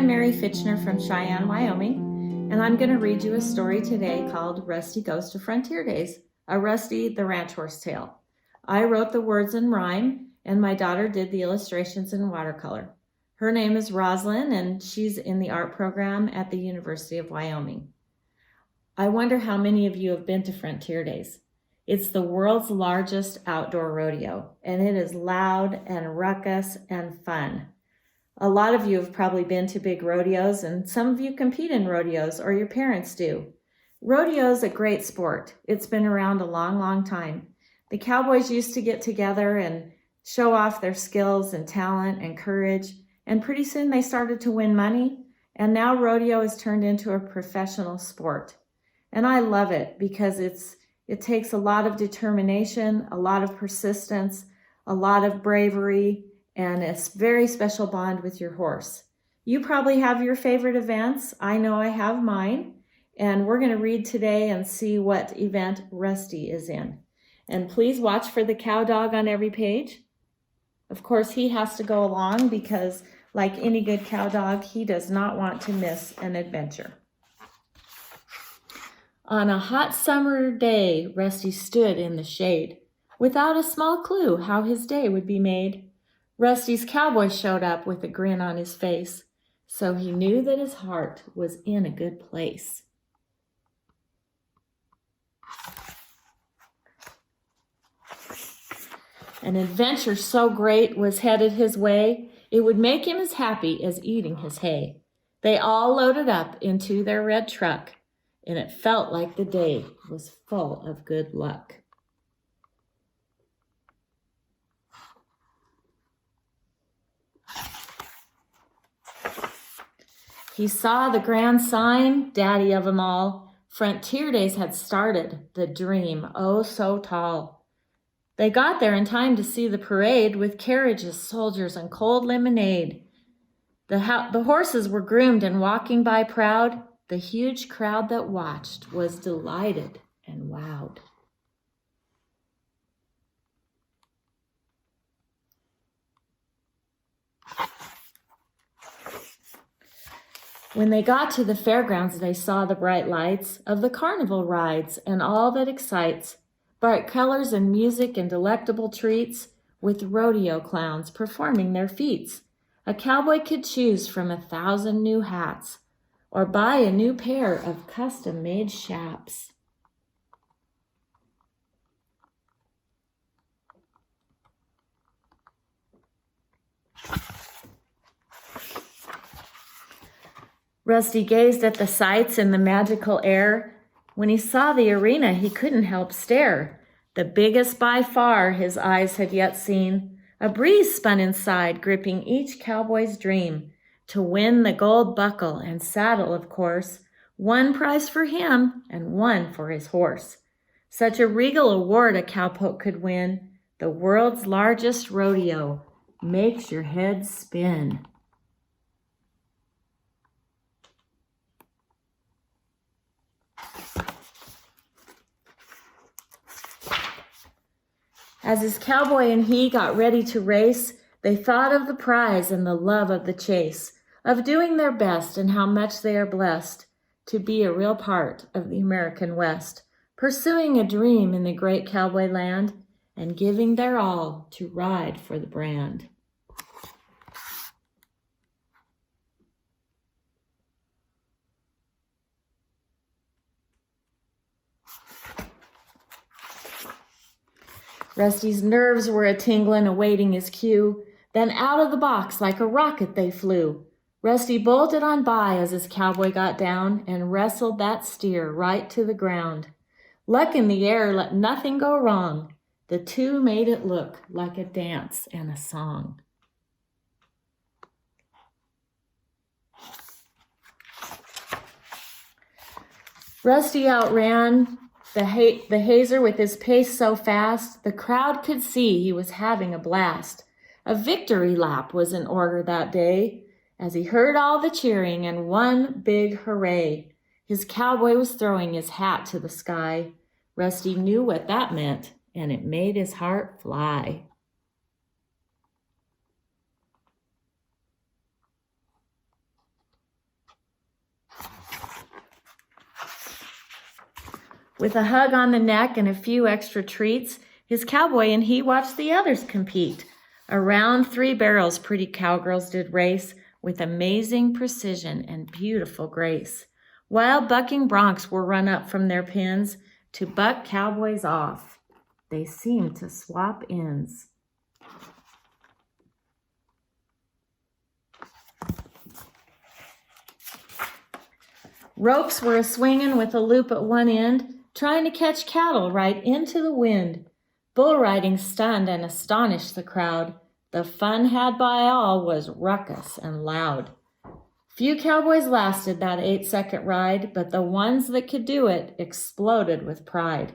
Mary Fichtner from Cheyenne, Wyoming, and I'm going to read you a story today called Rusty Goes to Frontier Days, a Rusty the Ranch Horse Tale. I wrote the words in rhyme, and my daughter did the illustrations in watercolor. Her name is Roslyn, and she's in the art program at the University of Wyoming. I wonder how many of you have been to Frontier Days. It's the world's largest outdoor rodeo, and it is loud and ruckus and fun. A lot of you have probably been to big rodeos, and some of you compete in rodeos, or your parents do. Rodeo is a great sport. It's been around a long, long time. The cowboys used to get together and show off their skills and talent and courage, and pretty soon they started to win money, and now rodeo has turned into a professional sport. And I love it because it takes a lot of determination, a lot of persistence, a lot of bravery, and a very special bond with your horse. You probably have your favorite events. I know I have mine. And we're going to read today and see what event Rusty is in. And please watch for the cow dog on every page. Of course, he has to go along because, like any good cow dog, he does not want to miss an adventure. On a hot summer day, Rusty stood in the shade, without a small clue how his day would be made. Rusty's cowboy showed up with a grin on his face, so he knew that his heart was in a good place. An adventure so great was headed his way, it would make him as happy as eating his hay. They all loaded up into their red truck, and it felt like the day was full of good luck. He saw the grand sign, daddy of 'em all. Frontier Days had started, the dream, oh so tall. They got there in time to see the parade with carriages, soldiers, and cold lemonade. The horses were groomed and walking by proud. The huge crowd that watched was delighted and wowed. When they got to the fairgrounds, they saw the bright lights of the carnival rides and all that excites, bright colors and music and delectable treats, with rodeo clowns performing their feats. A cowboy could choose from 1,000 new hats or buy a new pair of custom-made chaps. Rusty gazed at the sights in the magical air. When he saw the arena, he couldn't help stare. The biggest by far his eyes had yet seen. A breeze spun inside, gripping each cowboy's dream. To win the gold buckle and saddle, of course. One prize for him and one for his horse. Such a regal award a cowpoke could win. The world's largest rodeo makes your head spin. As his cowboy and he got ready to race, they thought of the prize and the love of the chase, of doing their best and how much they are blessed to be a real part of the American West, pursuing a dream in the great cowboy land and giving their all to ride for the brand. Rusty's nerves were a-tingling, awaiting his cue. Then out of the box like a rocket they flew. Rusty bolted on by as his cowboy got down and wrestled that steer right to the ground. Luck in the air let nothing go wrong. The two made it look like a dance and a song. Rusty outran the hazer with his pace so fast, the crowd could see he was having a blast. A victory lap was in order that day, as he heard all the cheering and one big hooray. His cowboy was throwing his hat to the sky. Rusty knew what that meant, and it made his heart fly. With a hug on the neck and a few extra treats, his cowboy and he watched the others compete. Around 3 barrels pretty cowgirls did race with amazing precision and beautiful grace, while bucking broncs were run up from their pens to buck cowboys off. They seemed to swap ends. Ropes were a-swinging with a loop at one end, trying to catch cattle right into the wind. Bull riding stunned and astonished the crowd. The fun had by all was ruckus and loud. Few cowboys lasted that 8-second ride, but the ones that could do it exploded with pride.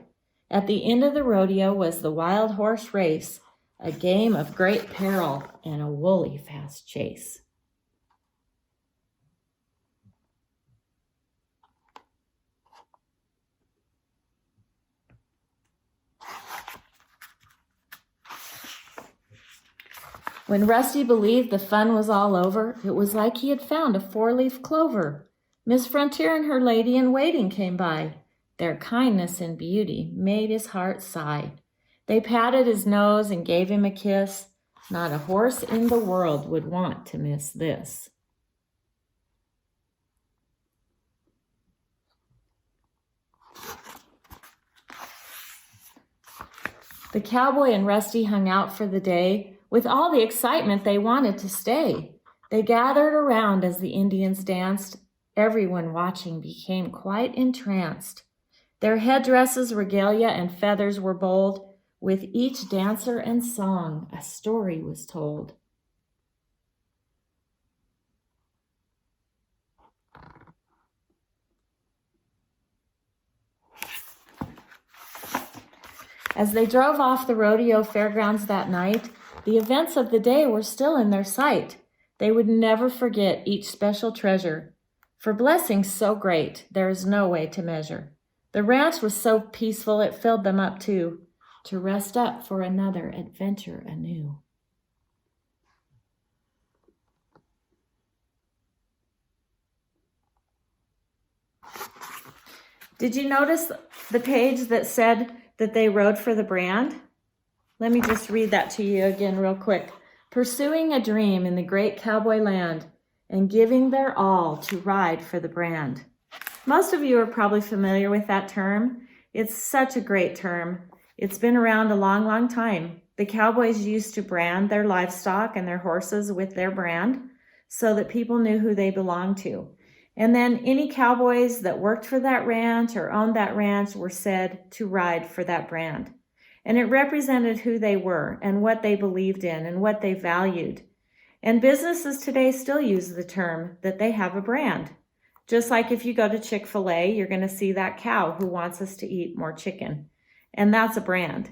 At the end of the rodeo was the wild horse race, a game of great peril and a woolly fast chase. When Rusty believed the fun was all over, it was like he had found a 4-leaf clover. Miss Frontier and her lady-in-waiting came by. Their kindness and beauty made his heart sigh. They patted his nose and gave him a kiss. Not a horse in the world would want to miss this. The cowboy and Rusty hung out for the day. With all the excitement, they wanted to stay. They gathered around as the Indians danced. Everyone watching became quite entranced. Their headdresses, regalia, and feathers were bold. With each dancer and song, a story was told. As they drove off the rodeo fairgrounds that night, the events of the day were still in their sight. They would never forget each special treasure. For blessings so great, there is no way to measure. The ranch was so peaceful it filled them up too, to rest up for another adventure anew. Did you notice the page that said that they rode for the brand? Let me just read that to you again real quick. Pursuing a dream in the great cowboy land and giving their all to ride for the brand. Most of you are probably familiar with that term. It's such a great term. It's been around a long, long time. The cowboys used to brand their livestock and their horses with their brand so that people knew who they belonged to. And then any cowboys that worked for that ranch or owned that ranch were said to ride for that brand. And it represented who they were and what they believed in and what they valued. And businesses today still use the term that they have a brand. Just like if you go to Chick-fil-A, you're going to see that cow who wants us to eat more chicken. And that's a brand.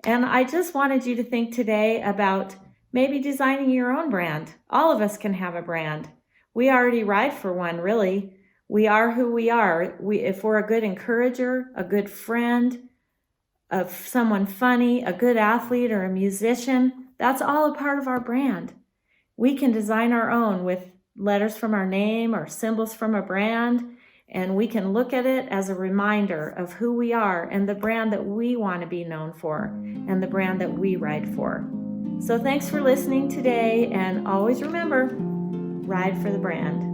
And I just wanted you to think today about maybe designing your own brand. All of us can have a brand. We already ride for one, really. We are who we are. If we're a good encourager, a good friend, of someone funny, a good athlete, or a musician, that's all a part of our brand. We can design our own with letters from our name or symbols from a brand, and we can look at it as a reminder of who we are and the brand that we want to be known for and the brand that we ride for. So thanks for listening today, and always remember, ride for the brand.